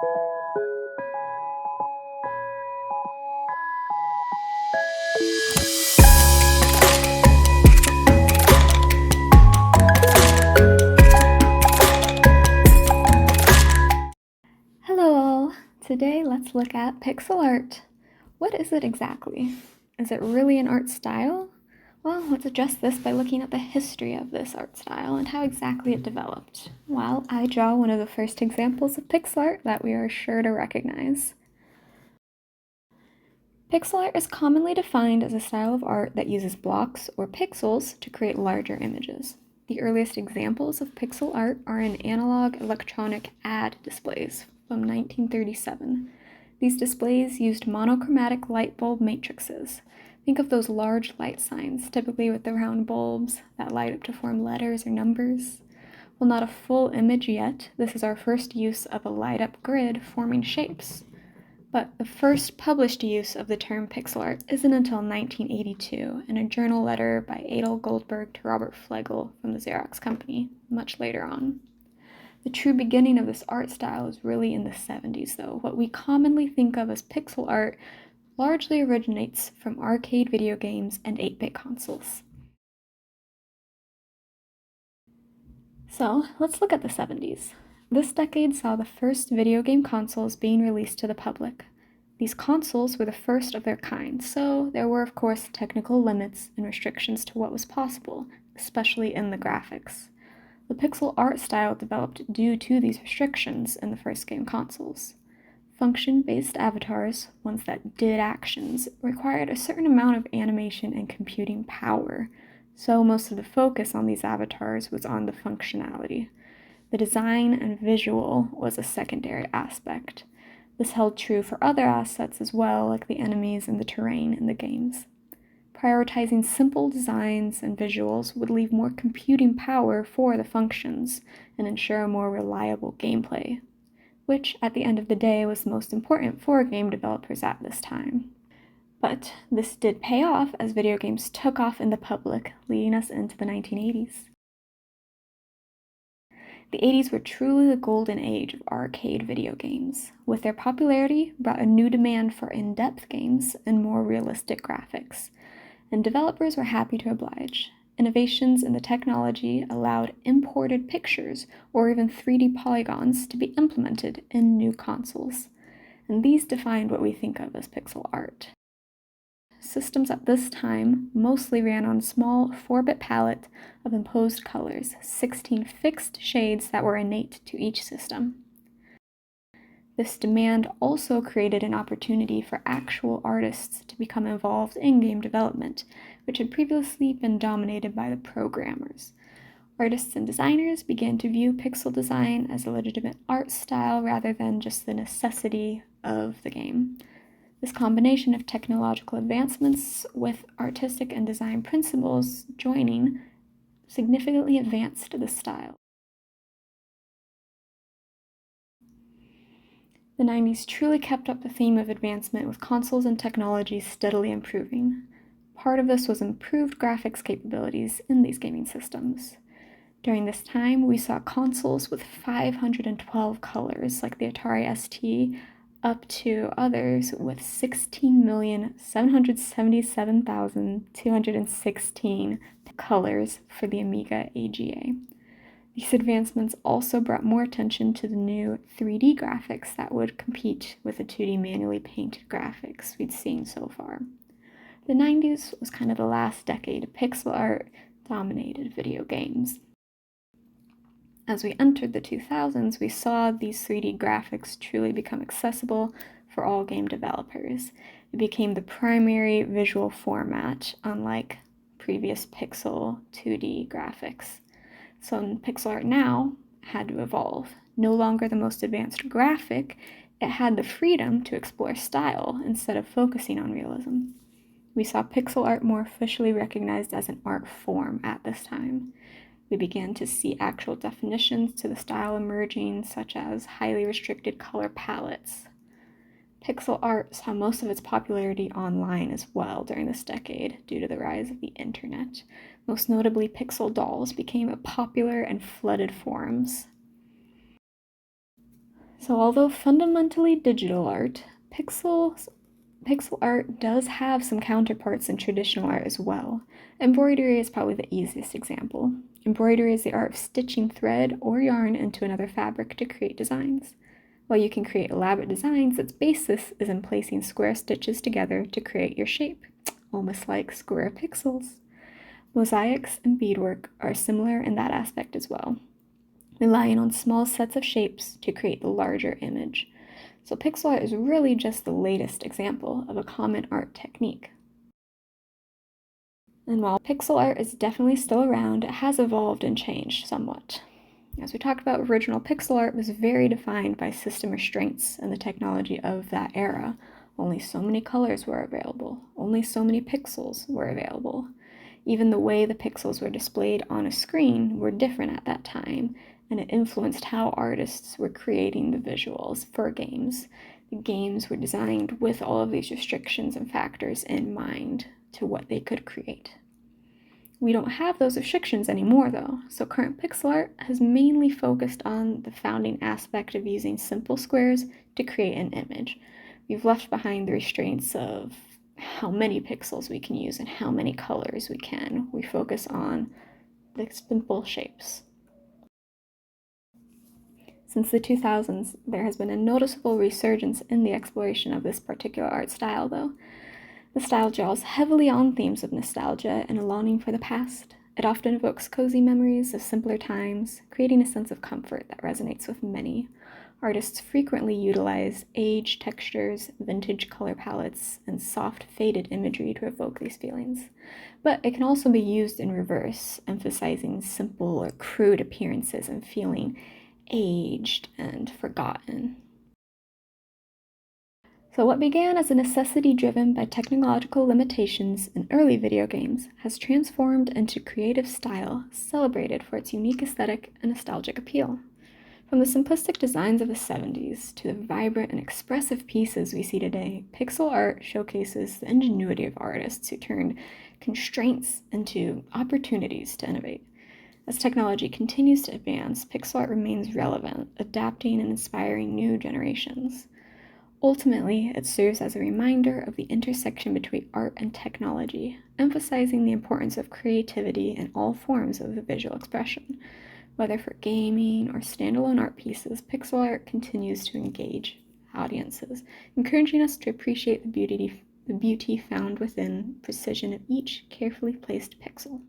Hello all! Today let's look at pixel art. What is it exactly? Is it really an art style? Well, let's address this by looking at the history of this art style and how exactly it developed, while I draw one of the first examples of pixel art that we are sure to recognize. Pixel art is commonly defined as a style of art that uses blocks or pixels to create larger images. The earliest examples of pixel art are in analog electronic ad displays from 1937. These displays used monochromatic light bulb matrices. Think of those large light signs, typically with the round bulbs that light up to form letters or numbers. While not a full image yet, this is our first use of a light-up grid forming shapes. But the first published use of the term pixel art isn't until 1982 in a journal letter by Adel Goldberg to Robert Flegel from the Xerox company, much later on. The true beginning of this art style is really in the 70s, though. What we commonly think of as pixel art largely originates from arcade video games and 8-bit consoles. So, let's look at the 70s. This decade saw the first video game consoles being released to the public. These consoles were the first of their kind, so there were of course technical limits and restrictions to what was possible, especially in the graphics. The pixel art style developed due to these restrictions in the first game consoles. Function-based avatars, ones that did actions, required a certain amount of animation and computing power, so most of the focus on these avatars was on the functionality. The design and visual was a secondary aspect. This held true for other assets as well, like the enemies and the terrain in the games. Prioritizing simple designs and visuals would leave more computing power for the functions and ensure a more reliable gameplay, which at the end of the day was most important for game developers at this time. But this did pay off as video games took off in the public, leading us into the 1980s. The 80s were truly the golden age of arcade video games. With their popularity brought a new demand for in-depth games and more realistic graphics, and developers were happy to oblige. Innovations in the technology allowed imported pictures or even 3D polygons to be implemented in new consoles, and these defined what we think of as pixel art. Systems at this time mostly ran on a small 4-bit palette of imposed colors, 16 fixed shades that were innate to each system. This demand also created an opportunity for actual artists to become involved in game development, which had previously been dominated by the programmers. Artists and designers began to view pixel design as a legitimate art style rather than just the necessity of the game. This combination of technological advancements with artistic and design principles joining significantly advanced the style. The 90s truly kept up the theme of advancement, with consoles and technology steadily improving. Part of this was improved graphics capabilities in these gaming systems. During this time, we saw consoles with 512 colors, like the Atari ST, up to others with 16,777,216 colors for the Amiga AGA. These advancements also brought more attention to the new 3D graphics that would compete with the 2D manually painted graphics we'd seen so far. The 90s was kind of the last decade pixel art dominated video games. As we entered the 2000s, we saw these 3D graphics truly become accessible for all game developers. It became the primary visual format, unlike previous pixel 2D graphics. So pixel art now had to evolve. No longer the most advanced graphic, it had the freedom to explore style instead of focusing on realism. We saw pixel art more officially recognized as an art form at this time. We began to see actual definitions to the style emerging, such as highly restricted color palettes. Pixel art saw most of its popularity online as well during this decade due to the rise of the internet. Most notably, pixel dolls became popular and flooded forums. So although fundamentally digital art, pixel art does have some counterparts in traditional art as well. Embroidery is probably the easiest example. Embroidery is the art of stitching thread or yarn into another fabric to create designs. While you can create elaborate designs, its basis is in placing square stitches together to create your shape, almost like square pixels. Mosaics and beadwork are similar in that aspect as well, relying on small sets of shapes to create the larger image. So pixel art is really just the latest example of a common art technique. And while pixel art is definitely still around, it has evolved and changed somewhat. As we talked about, original pixel art was very defined by system restraints and the technology of that era. Only so many colors were available, only so many pixels were available. Even the way the pixels were displayed on a screen were different at that time, and it influenced how artists were creating the visuals for games. The games were designed with all of these restrictions and factors in mind to what they could create. We don't have those restrictions anymore, though, so current pixel art has mainly focused on the founding aspect of using simple squares to create an image. We've left behind the restraints of how many pixels we can use and how many colors we can. We focus on the simple shapes. Since the 2000s, there has been a noticeable resurgence in the exploration of this particular art style, though. The style draws heavily on themes of nostalgia and a longing for the past. It often evokes cozy memories of simpler times, creating a sense of comfort that resonates with many. Artists frequently utilize age textures, vintage color palettes, and soft, faded imagery to evoke these feelings. But it can also be used in reverse, emphasizing simple or crude appearances and feeling aged and forgotten. So what began as a necessity driven by technological limitations in early video games has transformed into creative style celebrated for its unique aesthetic and nostalgic appeal. From the simplistic designs of the 70s to the vibrant and expressive pieces we see today, pixel art showcases the ingenuity of artists who turned constraints into opportunities to innovate. As technology continues to advance, pixel art remains relevant, adapting and inspiring new generations. Ultimately, it serves as a reminder of the intersection between art and technology, emphasizing the importance of creativity in all forms of the visual expression. Whether for gaming or standalone art pieces, pixel art continues to engage audiences, encouraging us to appreciate the beauty found within precision of each carefully placed pixel.